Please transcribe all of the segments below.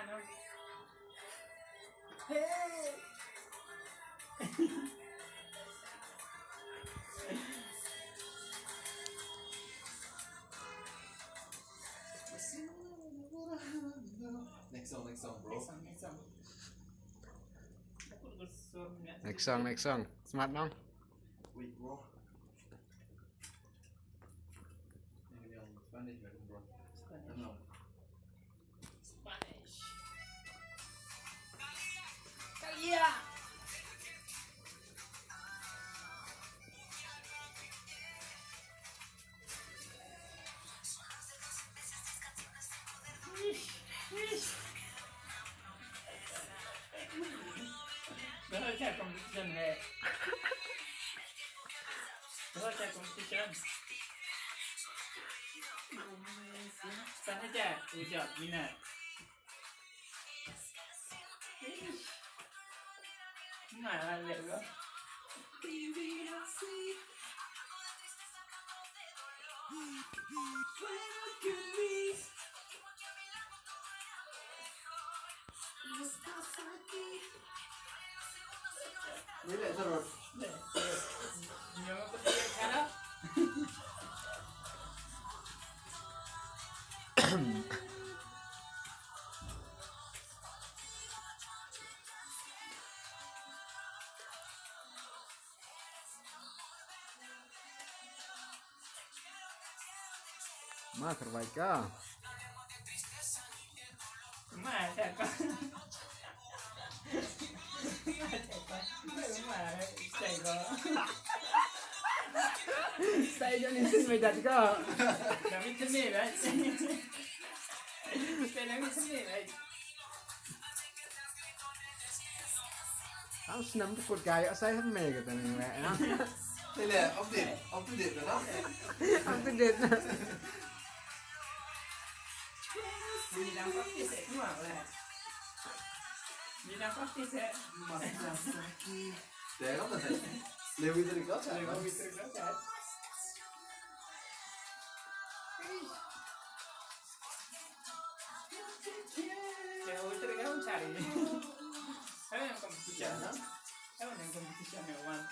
mana? Hei. Next song, bro. Next song. Smart dong. Wait, bro. Ini yang Spanish, bro. No. Spanish. Iya. Đó là competition है. Đó là competition. Sana aja, ucap minat. Mana lihat gua? Ini lihat terus. Jangan pergi cara. Mas terbaik kah? Masa kau? Saya jangan isin medat kau. Kami seni lah. Kami seni lah. Tahu senam tukut kayak saya sama gitu nih. Ini lihat up to date kan? Aku det. Ini nampak sih semua lah. Ini nampak sih. Masaki. Dia kan mana? Lebih dari kau kan? Lebih terkesan. Jauh terkesan cari. Ada yang kompetisi kan? Ada yang kompetisi hewan.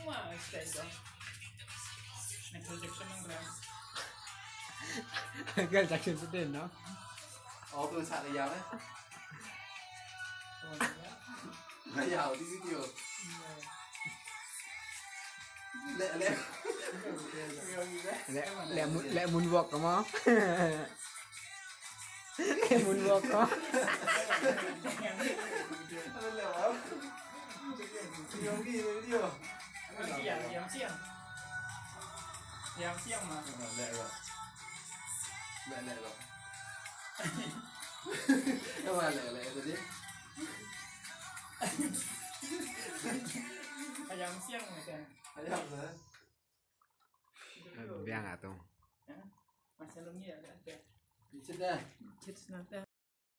Wah, stay dong. Michael Jackson yang keren. Agak Jackson sedih, no? Oh, tôi sạc này giàu đấy. Nó giàu đi video. Lẹ. Lẹ moonwalk kamu. Moonwalk kau. Nó lẹ lắm. Video đi video. Yang siang mà. Lẹ rồi. Lẹ rồi. Các bạn lẹ rồi đi. Ayam siang macam. Ayam rồi. Biang atau? Masih lagi ada. Đi chết đây. Kids nanti.